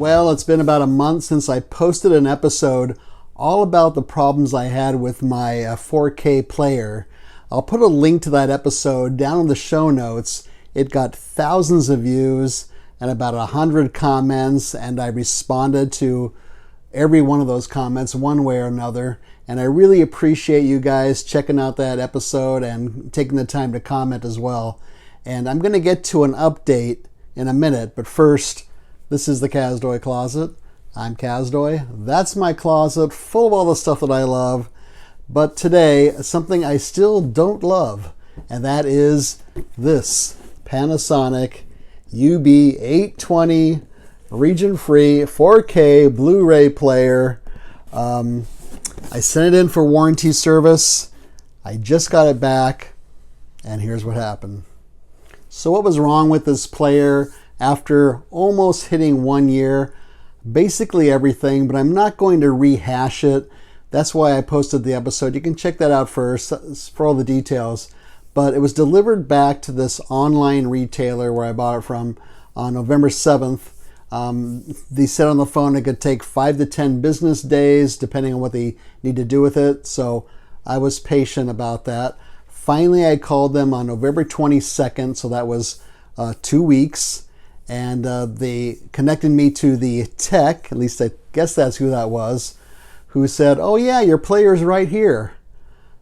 Well, it's been about a month since I posted an episode all about the problems I had with my 4K player. I'll put a link to that episode down in the show notes. It got thousands of views and about 100 comments, and I responded to every one of those comments one way or another. And I really appreciate you guys checking out that episode and taking the time to comment as well. And I'm going to get to an update in a minute, but first, this is the Kazdoy Closet. I'm Kazdoy. That's my closet full of all the stuff that I love. But today, something I still don't love, and that is this Panasonic UB820 region-free 4K Blu-ray player. I sent it in for warranty service. I just got it back, and here's what happened. So what was wrong with this player after almost hitting 1 year? Basically everything, but I'm not going to rehash it. That's why I posted the episode. You can check that out first for all the details. But it was delivered back to this online retailer where I bought it from on November 7th. They said on the phone it could take 5 to 10 business days depending on what they need to do with it. So I was patient about that. Finally, I called them on November 22nd, so that was 2 weeks. And they connected me to the tech, at least I guess that's who that was, who said, oh yeah, your player's right here.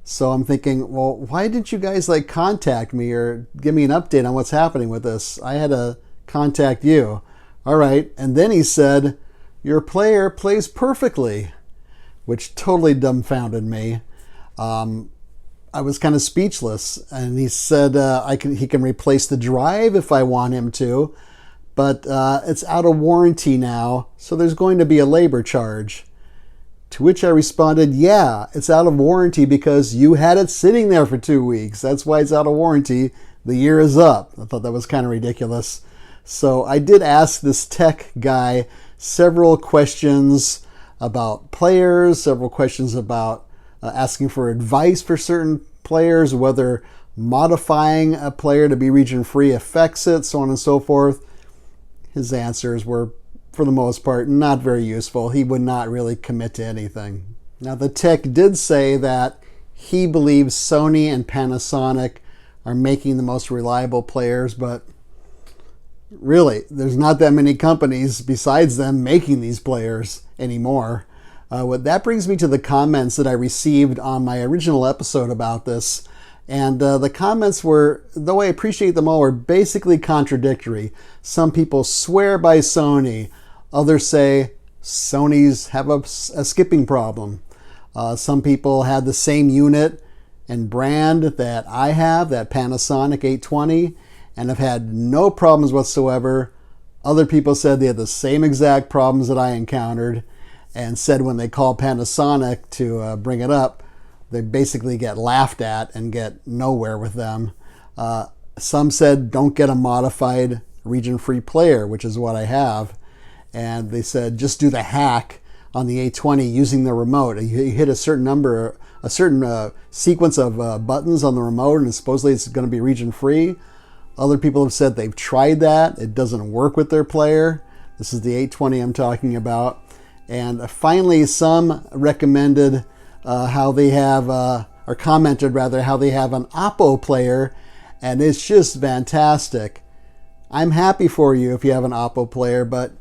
So I'm thinking, well, why didn't you guys contact me or give me an update on what's happening with this? I had to contact you. All right. And then he said, your player plays perfectly, which totally dumbfounded me. I was kind of speechless. And he said he can replace the drive if I want him to, but it's out of warranty now, so there's going to be a labor charge. To which I responded, yeah, it's out of warranty because you had it sitting there for 2 weeks. That's why it's out of warranty. The year is up. I thought that was kind of ridiculous. So I did ask this tech guy several questions about players, several questions about asking for advice for certain players, whether modifying a player to be region-free affects it, so on and so forth. His answers were, for the most part, not very useful. He would not really commit to anything. Now, the tech did say that he believes Sony and Panasonic are making the most reliable players, but really, there's not that many companies besides them making these players anymore. That brings me to the comments that I received on my original episode about this. And the comments were, though I appreciate them all, were basically contradictory. Some people swear by Sony. Others say Sony's have a skipping problem. Some people had the same unit and brand that I have, that Panasonic 820, and have had no problems whatsoever. Other people said they had the same exact problems that I encountered, and said when they call Panasonic to bring it up, they basically get laughed at and get nowhere with them. Some said don't get a modified region-free player, which is what I have. And they said just do the hack on the 820 using the remote. You hit a certain number, a certain sequence of buttons on the remote, and supposedly it's going to be region-free. Other people have said they've tried that. It doesn't work with their player. This is the 820 I'm talking about. And finally, some recommended how they have, or commented rather, how they have an Oppo player, and it's just fantastic. I'm happy for you if you have an Oppo player, but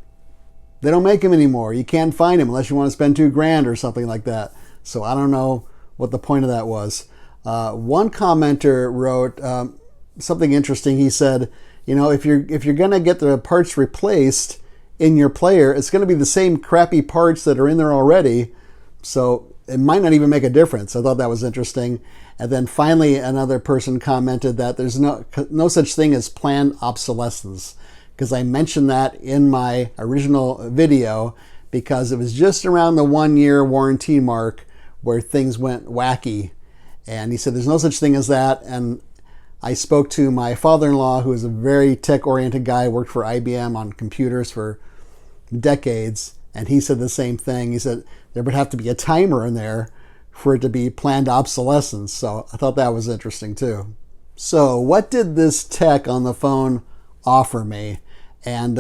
they don't make them anymore. You can't find them unless you want to spend $2,000 or something like that. So I don't know what the point of that was. One commenter wrote something interesting. He said, you know, if you're going to get the parts replaced in your player, it's going to be the same crappy parts that are in there already. So it might not even make a difference. I thought that was interesting. And then finally, another person commented that there's no such thing as planned obsolescence, because I mentioned that in my original video, because it was just around the 1 year warranty mark where things went wacky. And he said there's no such thing as that. And I spoke to my father-in-law, who is a very tech-oriented guy, worked for IBM on computers for decades, and he said the same thing. He said there would have to be a timer in there for it to be planned obsolescence. So I thought that was interesting too. So what did this tech on the phone offer me? And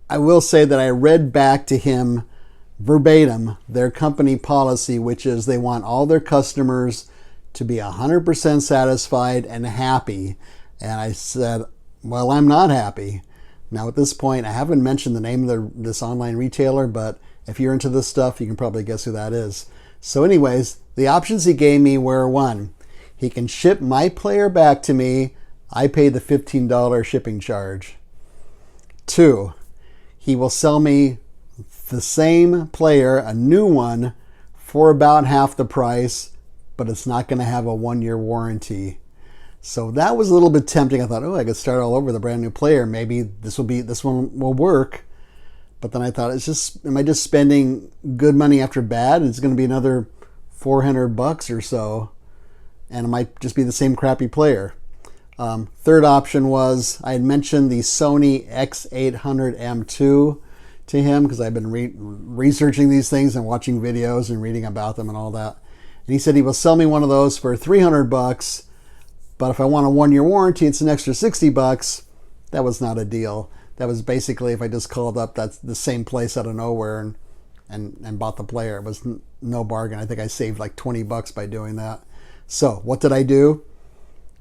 I will say that I read back to him verbatim their company policy, which is they want all their customers to be 100% satisfied and happy. And I said, well, I'm not happy. Now at this point, I haven't mentioned the name of this online retailer, but if you're into this stuff, you can probably guess who that is. So anyways, the options he gave me were: 1, he can ship my player back to me. I pay the $15 shipping charge. 2, he will sell me the same player, a new one, for about half the price, but it's not going to have a 1-year warranty. So that was a little bit tempting. I thought, oh, I could start all over with a brand new player. Maybe this one will work. But then I thought, am I just spending good money after bad? It's going to be another $400 or so, and it might just be the same crappy player. Third option was, I had mentioned the Sony X800M2 to him because I've been researching these things and watching videos and reading about them and all that. And he said he will sell me one of those for $300, but if I want a 1-year warranty, it's an extra $60. That was not a deal. That was basically if I just called up the same place out of nowhere and bought the player. It was no bargain. I think I saved like $20 by doing that. So what did I do?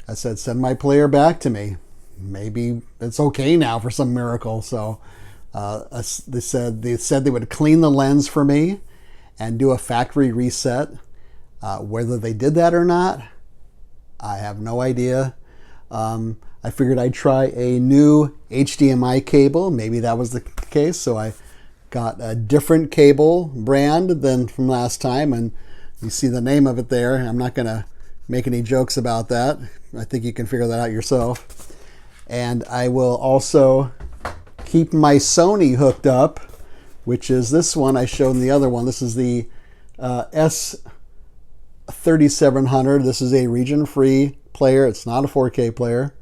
I said, send my player back to me. Maybe it's okay now for some miracle. So they said they would clean the lens for me and do a factory reset. Whether they did that or not, I have no idea. I figured I'd try a new HDMI cable. Maybe that was the case. So I got a different cable brand than from last time. And you see the name of it there. I'm not going to make any jokes about that. I think you can figure that out yourself. And I will also keep my Sony hooked up, which is this one I showed in the other one. This is the S3700. This is a region-free player. It's not a 4K player.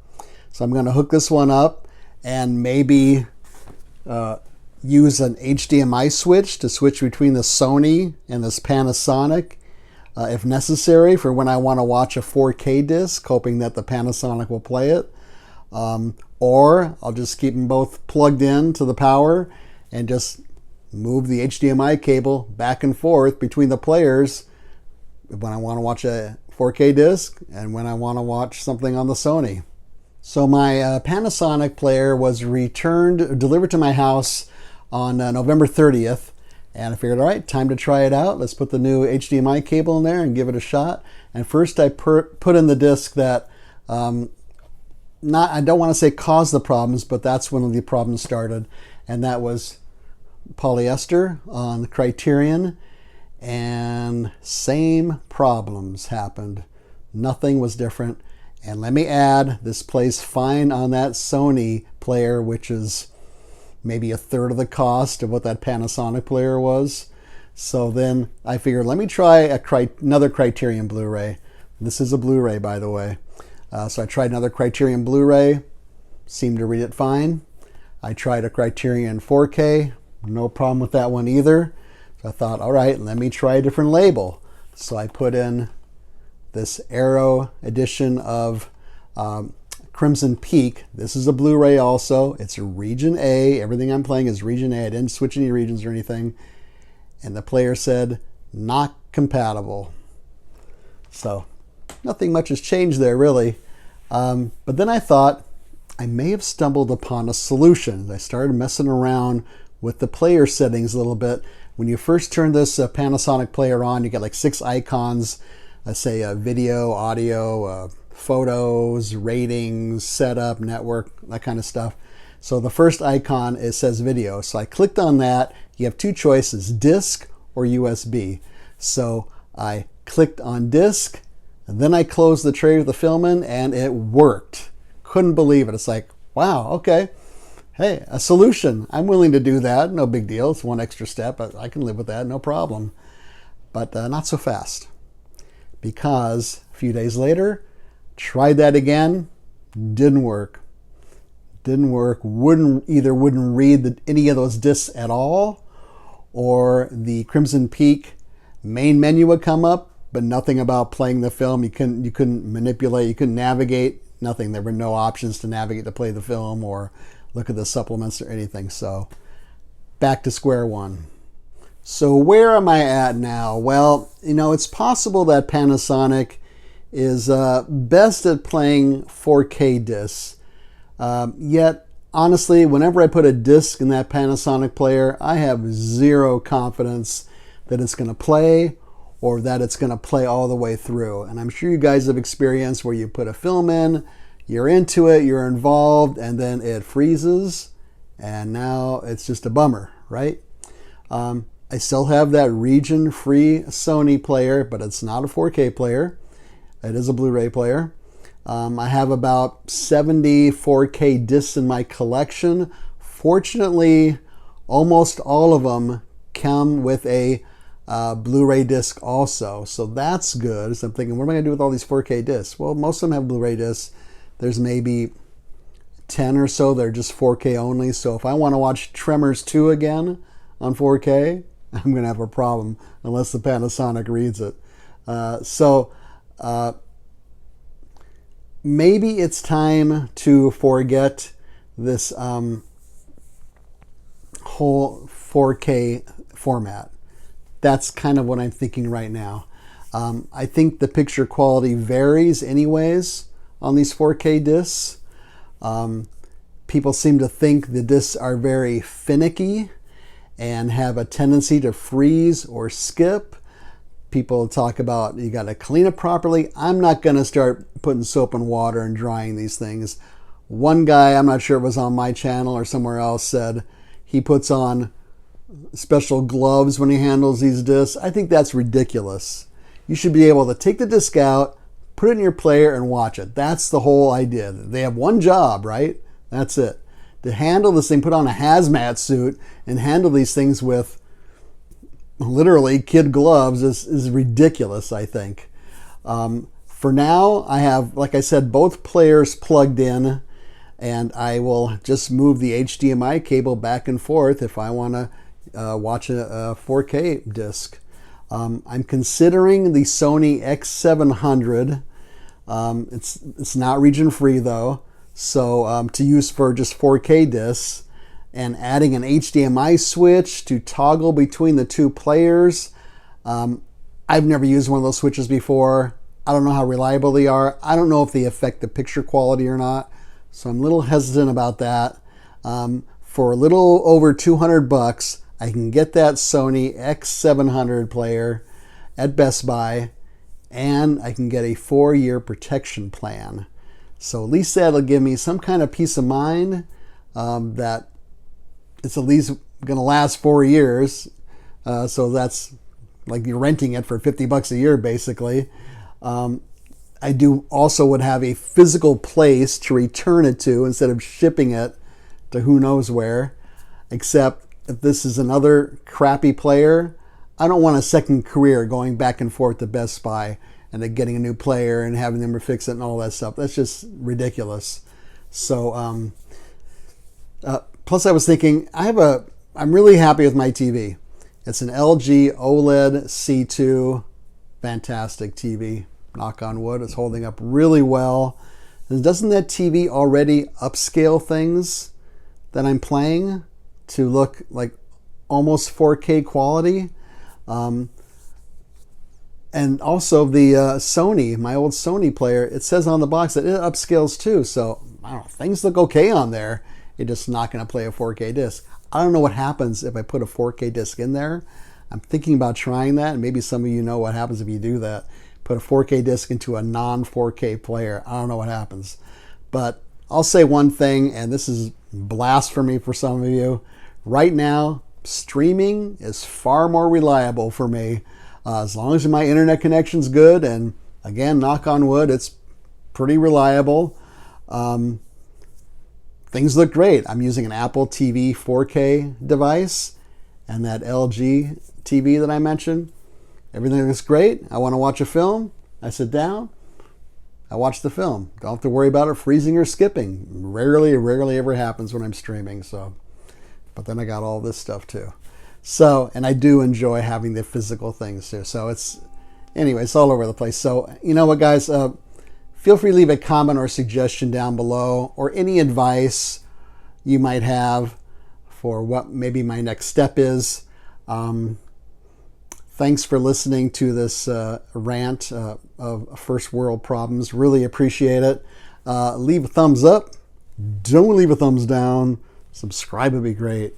So I'm going to hook this one up and maybe use an HDMI switch to switch between the Sony and this Panasonic if necessary for when I want to watch a 4K disc, hoping that the Panasonic will play it. Or I'll just keep them both plugged in to the power and just move the HDMI cable back and forth between the players when I want to watch a 4K disc and when I want to watch something on the Sony. So my Panasonic player was delivered to my house on November 30th. And I figured, all right, time to try it out. Let's put the new HDMI cable in there and give it a shot. And first I put in the disc that, I don't want to say caused the problems, but that's when the problems started. And that was polyester on the Criterion. And same problems happened. Nothing was different. And let me add, this plays fine on that Sony player, which is maybe a third of the cost of what that Panasonic player was. So then I figured, let me try another Criterion Blu-ray. This is a Blu-ray, by the way. So I tried another Criterion Blu-ray, seemed to read it fine. I tried a Criterion 4K, no problem with that one either. So I thought, all right, let me try a different label. So I put in this Arrow edition of Crimson Peak. This is a Blu-ray also. It's a Region A. Everything I'm playing is Region A. I didn't switch any regions or anything. And the player said, not compatible. So nothing much has changed there, really. But then I thought, I may have stumbled upon a solution. I started messing around with the player settings a little bit. When you first turn this Panasonic player on, you get like 6 icons. Let's say video, audio, photos, ratings, setup, network, that kind of stuff. So the first icon, says video. So I clicked on that. You have 2 choices, disc or USB. So I clicked on disc, and then I closed the tray with the film in, and it worked. Couldn't believe it. It's like, wow, okay. Hey, a solution. I'm willing to do that. No big deal. It's one extra step. I can live with that, no problem. But not so fast. Because a few days later, tried that again, didn't work. Wouldn't read any of those discs at all, or the Crimson Peak main menu would come up, but nothing about playing the film. You couldn't manipulate, you couldn't navigate, nothing. There were no options to navigate to play the film or look at the supplements or anything. So back to square one. So where am I at now? Well, it's possible that Panasonic is best at playing 4K discs. Yet, honestly, whenever I put a disc in that Panasonic player, I have zero confidence that it's going to play or that it's going to play all the way through. And I'm sure you guys have experienced where you put a film in, you're into it, you're involved, and then it freezes, and now it's just a bummer, right? I still have that region-free Sony player, but it's not a 4K player. It is a Blu-ray player. I have about 70 4K discs in my collection. Fortunately, almost all of them come with a Blu-ray disc also, so that's good. So I'm thinking, what am I going to do with all these 4K discs? Well, most of them have Blu-ray discs. There's maybe 10 or so that are just 4K only. So if I want to watch Tremors 2 again on 4K, I'm going to have a problem unless the Panasonic reads it. Maybe it's time to forget this whole 4K format. That's kind of what I'm thinking right now. I think the picture quality varies anyways on these 4K discs. People seem to think the discs are very finicky and have a tendency to freeze or skip. People talk about you got to clean it properly. I'm not going to start putting soap and water and drying these things. One guy, I'm not sure it was on my channel or somewhere else, said he puts on special gloves when he handles these discs. I think that's ridiculous. You should be able to take the disc out, put it in your player, and watch it. That's the whole idea. They have one job, right? That's it. To handle this thing, put on a hazmat suit and handle these things with literally kid gloves is ridiculous, I think. For now, I have, like I said, both players plugged in, and I will just move the HDMI cable back and forth if I want to watch a 4K disc. I'm considering the Sony X700. It's not region free though, so to use for just 4K discs, and adding an HDMI switch to toggle between the two players. I've never used one of those switches before. I don't know how reliable they are. I don't know if they affect the picture quality or not, so I'm a little hesitant about that. For a little over $200, I can get that Sony X700 player at Best Buy, and I can get a 4-year protection plan. So at least that'll give me some kind of peace of mind that it's at least going to last 4 years. So that's like you're renting it for $50 a year, basically. I would have a physical place to return it to instead of shipping it to who knows where. Except if this is another crappy player, I don't want a second career going back and forth to Best Buy and then getting a new player and having them fix it and all that stuff. That's just ridiculous. So, plus I was thinking, I'm really happy with my TV. It's an LG OLED C2, fantastic TV. Knock on wood, it's holding up really well. And doesn't that TV already upscale things that I'm playing to look like almost 4K quality? And also the Sony, my old Sony player, it says on the box that it upscales too. So I don't know, things look okay on there. You're just not going to play a 4K disc. I don't know what happens if I put a 4K disc in there. I'm thinking about trying that, and maybe some of you know what happens if you do that. Put a 4K disc into a non-4K player. I don't know what happens. But I'll say one thing, and this is blasphemy for some of you. Right now, streaming is far more reliable for me. As long as my internet connection's good, and again, knock on wood, it's pretty reliable. Things look great. I'm using an Apple TV 4K device and that LG TV that I mentioned. Everything looks great. I want to watch a film. I sit down. I watch the film. Don't have to worry about it freezing or skipping. Rarely ever happens when I'm streaming. So, but then I got all this stuff too. So, and I do enjoy having the physical things too. So it's all over the place. So, you know what, guys? Feel free to leave a comment or suggestion down below, or any advice you might have for what maybe my next step is. Thanks for listening to this rant of first world problems. Really appreciate it. Leave a thumbs up. Don't leave a thumbs down. Subscribe would be great.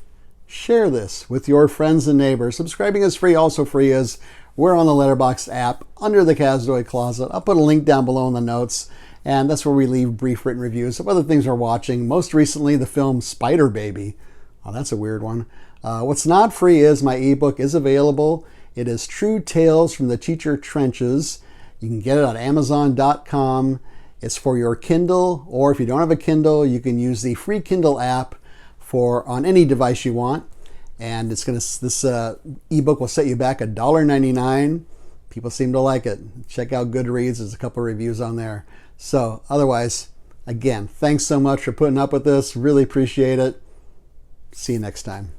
Share this with your friends and neighbors. Subscribing is free. Also free is we're on the Letterboxd app under the Kazdoy Closet. I'll put a link down below in the notes, and that's where we leave brief written reviews of other things we're watching. Most recently, the film Spider Baby. Oh, that's a weird one. What's not free is my ebook is available. It is True Tales from the Teacher Trenches. You can get it on Amazon.com. It's for your Kindle, or if you don't have a Kindle, you can use the free Kindle app on any device you want. And this ebook will set you back $1.99. People seem to like it. Check out Goodreads. There's a couple of reviews on there. So otherwise, again, thanks so much for putting up with this. Really appreciate it. See you next time.